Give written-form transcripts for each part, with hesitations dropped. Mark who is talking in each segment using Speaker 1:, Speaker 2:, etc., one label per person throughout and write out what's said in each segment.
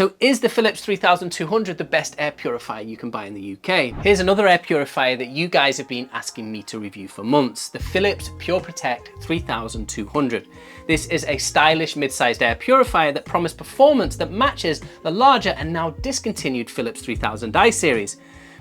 Speaker 1: So is the Philips 3200 the best air purifier you can buy in the UK? Here's another air purifier that you guys have been asking me to review for months, the Philips PureProtect 3200. This is a stylish mid-sized air purifier that promised performance that matches the larger and now discontinued Philips 3000i series.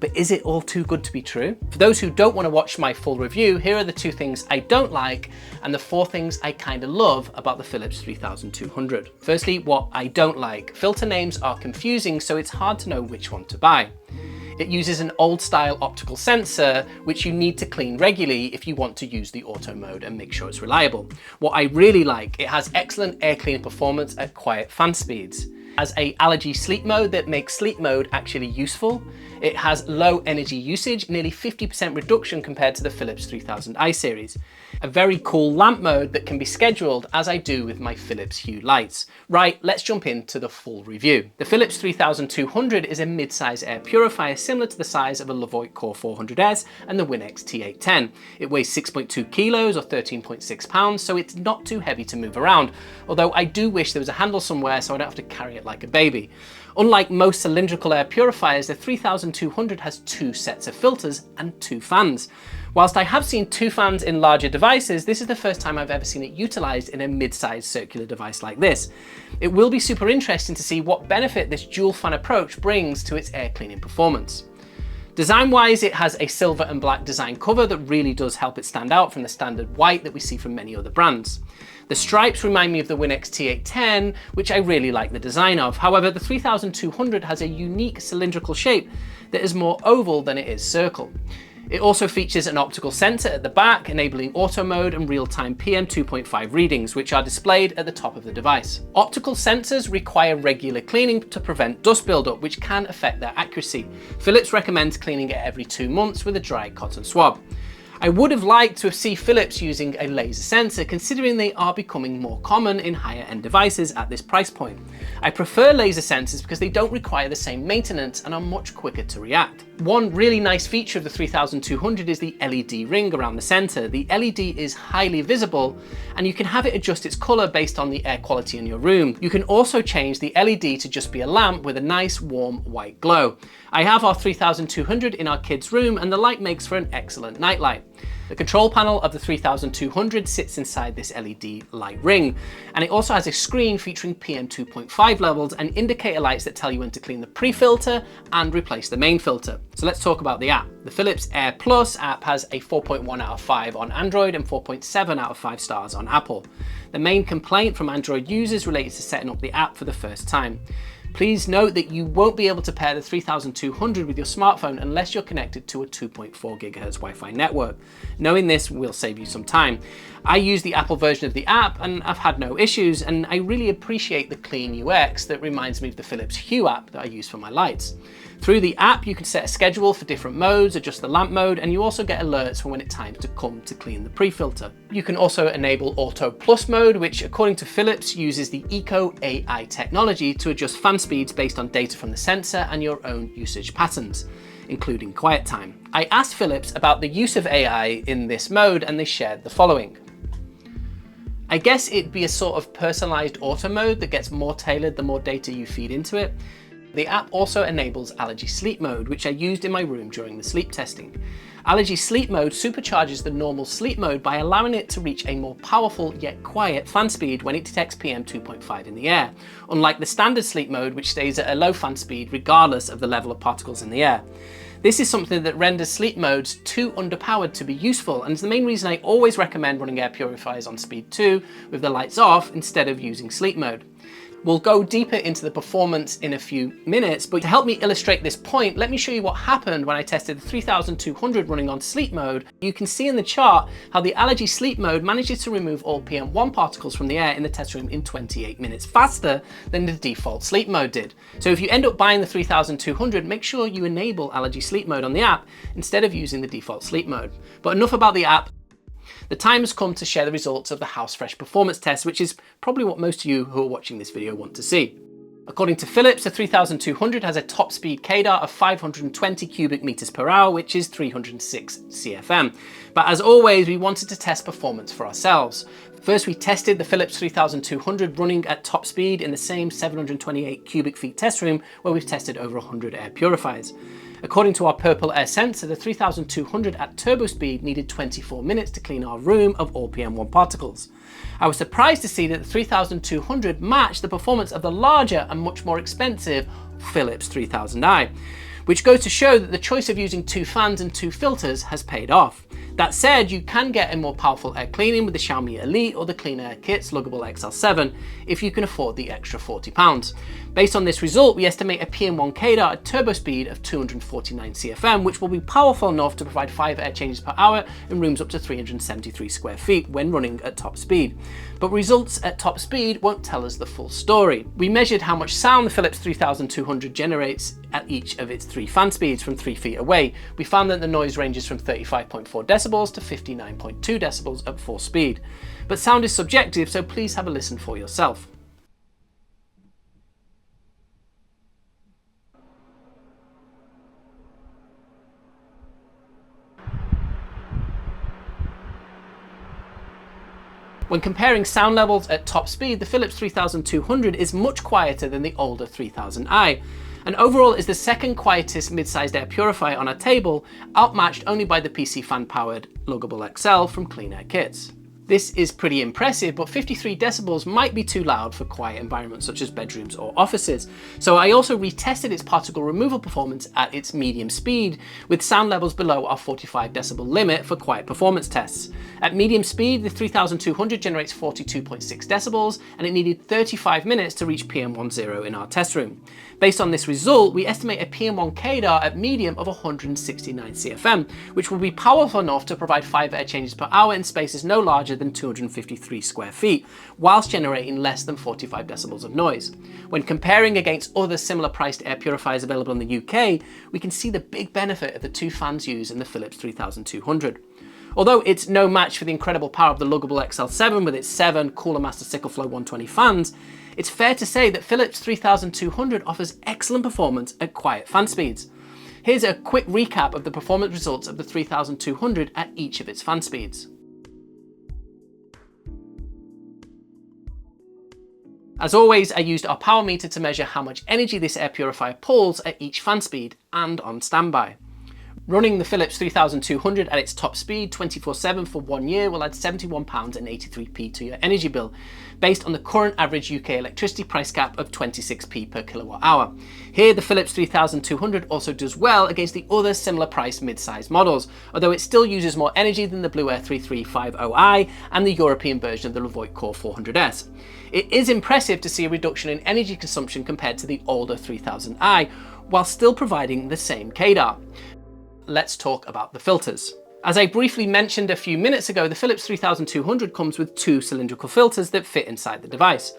Speaker 1: But is it all too good to be true? For those who don't want to watch my full review, here are the 2 things I don't like and the 4 things I kind of love about the Philips 3200. Firstly, what I don't like. Filter names are confusing, so it's hard to know which one to buy. It uses an old style optical sensor, which you need to clean regularly if you want to use the auto mode and make sure it's reliable. What I really like, it has excellent air cleaning performance at quiet fan speeds. Has a allergy sleep mode that makes sleep mode actually useful. It has low energy usage, nearly 50% reduction compared to the Philips 3000i series. A very cool lamp mode that can be scheduled, as I do with my Philips Hue lights. Right, let's jump into the full review. The Philips 3200 is a mid-size air purifier similar to the size of a Levoit Core 400S and the Winx T810. It weighs 6.2 kilos or 13.6 pounds, so it's not too heavy to move around, although I do wish there was a handle somewhere so I don't have to carry it like a baby. Unlike most cylindrical air purifiers, the 3200 has 2 sets of filters and 2 fans. Whilst I have seen 2 fans in larger devices, this is the first time I've ever seen it utilised in a mid-sized circular device like this. It will be super interesting to see what benefit this dual fan approach brings to its air cleaning performance. Design-wise, it has a silver and black design cover that really does help it stand out from the standard white that we see from many other brands. The stripes remind me of the Winx T810, which I really like the design of. However, the 3200 has a unique cylindrical shape that is more oval than it is circle. It also features an optical sensor at the back, enabling auto mode and real-time PM 2.5 readings, which are displayed at the top of the device. Optical sensors require regular cleaning to prevent dust buildup, which can affect their accuracy. Philips recommends cleaning it every 2 months with a dry cotton swab. I would have liked to have seen Philips using a laser sensor, considering they are becoming more common in higher end devices at this price point. I prefer laser sensors because they don't require the same maintenance and are much quicker to react. One really nice feature of the 3200 is the LED ring around the center. The LED is highly visible and you can have it adjust its color based on the air quality in your room. You can also change the LED to just be a lamp with a nice warm white glow. I have our 3200 in our kids' room and the light makes for an excellent nightlight. The control panel of the 3200 sits inside this LED light ring, and it also has a screen featuring PM 2.5 levels and indicator lights that tell you when to clean the pre-filter and replace the main filter. So let's talk about the app. The Philips Air Plus app has a 4.1 out of 5 on Android and 4.7 out of 5 stars on Apple. The main complaint from Android users relates to setting up the app for the first time. Please note that you won't be able to pair the 3200 with your smartphone unless you're connected to a 2.4 GHz Wi-Fi network. Knowing this will save you some time. I use the Apple version of the app and I've had no issues, and I really appreciate the clean UX that reminds me of the Philips Hue app that I use for my lights. Through the app, you can set a schedule for different modes, adjust the lamp mode, and you also get alerts for when it's time to come to clean the pre-filter. You can also enable Auto Plus mode, which according to Philips uses the Eco AI technology to adjust fan speeds based on data from the sensor and your own usage patterns, including quiet time. I asked Philips about the use of AI in this mode and they shared the following. I guess it'd be a sort of personalized auto mode that gets more tailored the more data you feed into it. The app also enables allergy sleep mode, which I used in my room during the sleep testing. Allergy sleep mode supercharges the normal sleep mode by allowing it to reach a more powerful yet quiet fan speed when it detects PM 2.5 in the air, unlike the standard sleep mode, which stays at a low fan speed regardless of the level of particles in the air. This is something that renders sleep modes too underpowered to be useful, and is the main reason I always recommend running air purifiers on speed 2 with the lights off instead of using sleep mode. We'll go deeper into the performance in a few minutes, but to help me illustrate this point, let me show you what happened when I tested the 3200 running on sleep mode. You can see in the chart how the allergy sleep mode manages to remove all PM1 particles from the air in the test room in 28 minutes faster than the default sleep mode did. So if you end up buying the 3200, make sure you enable allergy sleep mode on the app instead of using the default sleep mode. But enough about the app. The time has come to share the results of the House Fresh performance test, which is probably what most of you who are watching this video want to see. According to Philips, the 3200 has a top speed KDAR of 520 cubic meters per hour, which is 306 CFM. But as always, we wanted to test performance for ourselves. First, we tested the Philips 3200 running at top speed in the same 728 cubic feet test room where we've tested over 100 air purifiers. According to our purple air sensor, the 3200 at turbo speed needed 24 minutes to clean our room of all PM1 particles. I was surprised to see that the 3200 matched the performance of the larger and much more expensive Philips 3000i, which goes to show that the choice of using 2 fans and 2 filters has paid off. That said, you can get a more powerful air cleaning with the Xiaomi Elite or the Clean Air Kit's Luggable XL7 if you can afford the extra £40. Based on this result, we estimate a PM1 KDAR at turbo speed of 249 CFM, which will be powerful enough to provide 5 air changes per hour in rooms up to 373 square feet when running at top speed. But results at top speed won't tell us the full story. We measured how much sound the Philips 3200 generates at each of its 3 fan speeds from 3 feet away. We found that the noise ranges from 35.4 decibels to 59.2 decibels at full speed. But sound is subjective, so please have a listen for yourself. When comparing sound levels at top speed, the Philips 3200 is much quieter than the older 3000i, and overall is the second quietest mid-sized air purifier on our table, outmatched only by the PC fan-powered Luggable XL from Clean Air Kits. This is pretty impressive, but 53 decibels might be too loud for quiet environments such as bedrooms or offices. So I also retested its particle removal performance at its medium speed, with sound levels below our 45 decibel limit for quiet performance tests. At medium speed, the 3200 generates 42.6 decibels, and it needed 35 minutes to reach PM10 in our test room. Based on this result, we estimate a PM1 KDAR at medium of 169 CFM, which will be powerful enough to provide 5 air changes per hour in spaces no larger than 253 square feet, whilst generating less than 45 decibels of noise. When comparing against other similar priced air purifiers available in the UK, we can see the big benefit of the 2 fans used in the Philips 3200. Although it's no match for the incredible power of the Luggable XL7 with its 7 Cooler Master SickleFlow 120 fans, it's fair to say that Philips 3200 offers excellent performance at quiet fan speeds. Here's a quick recap of the performance results of the 3200 at each of its fan speeds. As always, I used our power meter to measure how much energy this air purifier pulls at each fan speed and on standby. Running the Philips 3200 at its top speed 24/7 for 1 year will add £71.83 to your energy bill, based on the current average UK electricity price cap of 26p per kilowatt hour. Here, the Philips 3200 also does well against the other similar priced mid-sized models, although it still uses more energy than the Blue Air 3350i and the European version of the Levoit Core 400S. It is impressive to see a reduction in energy consumption compared to the older 3000i, while still providing the same KDAR. Let's talk about the filters. As I briefly mentioned a few minutes ago, the Philips 3200 comes with 2 cylindrical filters that fit inside the device.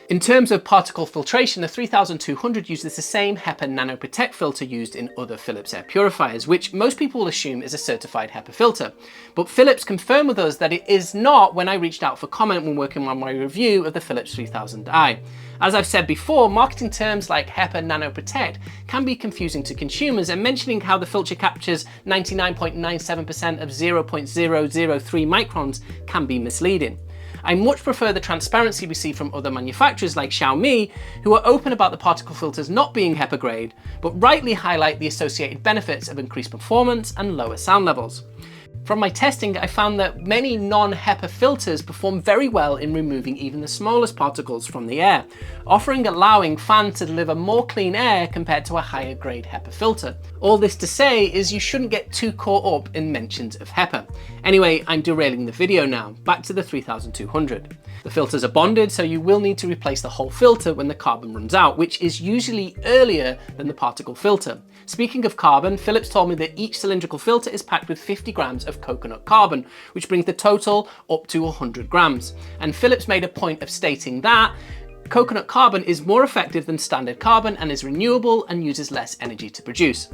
Speaker 1: In terms of particle filtration, the 3200 uses the same HEPA NanoProtect filter used in other Philips air purifiers, which most people will assume is a certified HEPA filter. But Philips confirmed with us that it is not when I reached out for comment when working on my review of the Philips 3000i. As I've said before, marketing terms like HEPA NanoProtect can be confusing to consumers, and mentioning how the filter captures 99.97% of 0.003 microns can be misleading. I much prefer the transparency we see from other manufacturers like Xiaomi, who are open about the particle filters not being HEPA grade, but rightly highlight the associated benefits of increased performance and lower sound levels. From my testing, I found that many non-HEPA filters perform very well in removing even the smallest particles from the air, allowing fans to deliver more clean air compared to a higher grade HEPA filter. All this to say is you shouldn't get too caught up in mentions of HEPA. Anyway, I'm derailing the video now, back to the 3200. The filters are bonded, so you will need to replace the whole filter when the carbon runs out, which is usually earlier than the particle filter. Speaking of carbon, Philips told me that each cylindrical filter is packed with 50 grams of coconut carbon, which brings the total up to 100 grams. And Philips made a point of stating that coconut carbon is more effective than standard carbon and is renewable and uses less energy to produce.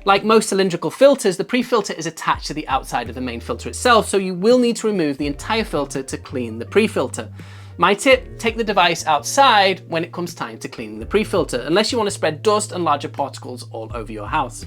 Speaker 1: Like most cylindrical filters, the pre-filter is attached to the outside of the main filter itself, so you will need to remove the entire filter to clean the pre-filter. My tip, take the device outside when it comes time to cleaning the pre-filter, unless you want to spread dust and larger particles all over your house.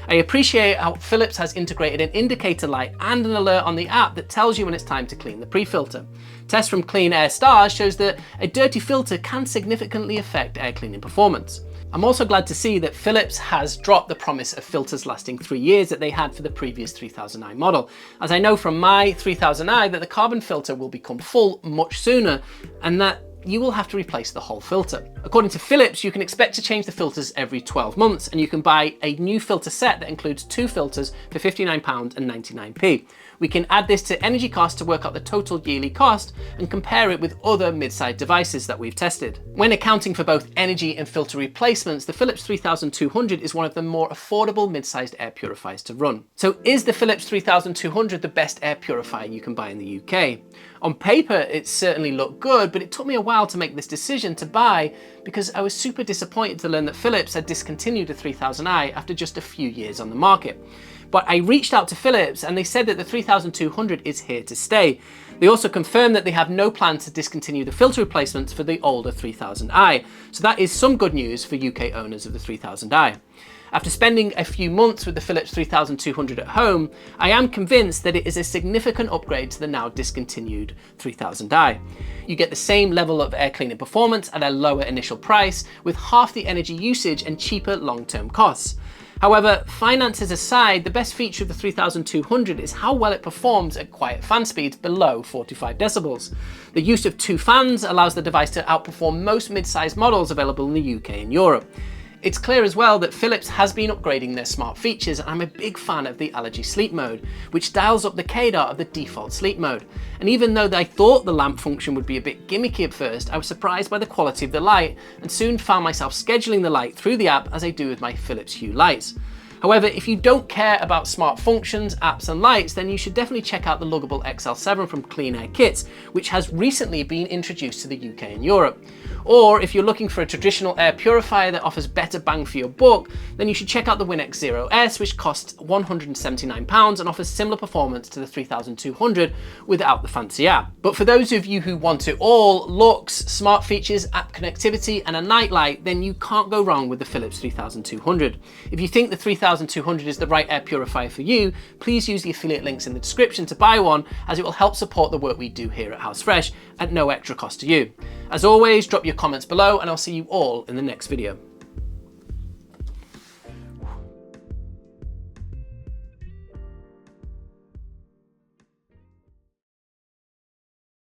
Speaker 1: I appreciate how Philips has integrated an indicator light and an alert on the app that tells you when it's time to clean the pre-filter. Tests from Clean Air Stars shows that a dirty filter can significantly affect air cleaning performance. I'm also glad to see that Philips has dropped the promise of filters lasting 3 years that they had for the previous 3000i model, as I know from my 3000i that the carbon filter will become full much sooner and that you will have to replace the whole filter. According to Philips, you can expect to change the filters every 12 months, and you can buy a new filter set that includes 2 filters for £59 and 99p. We can add this to energy cost to work out the total yearly cost and compare it with other mid-sized devices that we've tested. When accounting for both energy and filter replacements, the Philips 3200 is one of the more affordable mid-sized air purifiers to run. So is the Philips 3200 the best air purifier you can buy in the UK? On paper, it certainly looked good, but it took me a while to make this decision to buy because I was super disappointed to learn that Philips had discontinued the 3000i after just a few years on the market. But I reached out to Philips and they said that the 3200 is here to stay. They also confirmed that they have no plan to discontinue the filter replacements for the older 3000i. So that is some good news for UK owners of the 3000i. After spending a few months with the Philips 3200 at home, I am convinced that it is a significant upgrade to the now discontinued 3000i. You get the same level of air cleaning performance at a lower initial price with half the energy usage and cheaper long-term costs. However, finances aside, the best feature of the 3200 is how well it performs at quiet fan speeds below 45 decibels. The use of 2 fans allows the device to outperform most mid-sized models available in the UK and Europe. It's clear as well that Philips has been upgrading their smart features, and I'm a big fan of the allergy sleep mode, which dials up the KDAR of the default sleep mode. And even though I thought the lamp function would be a bit gimmicky at first, I was surprised by the quality of the light and soon found myself scheduling the light through the app as I do with my Philips Hue lights. However, if you don't care about smart functions, apps and lights, then you should definitely check out the Luggable XL7 from Clean Air Kits, which has recently been introduced to the UK and Europe. Or if you're looking for a traditional air purifier that offers better bang for your buck, then you should check out the WinX Zero S, which costs £179 and offers similar performance to the 3200 without the fancy app. But for those of you who want it all, looks, smart features, app connectivity and a nightlight, then you can't go wrong with the Philips 3200. If you think the 3200 is the right air purifier for you, please use the affiliate links in the description to buy one, as it will help support the work we do here at House Fresh at no extra cost to you. As always, drop your comments below and I'll see you all in the next video.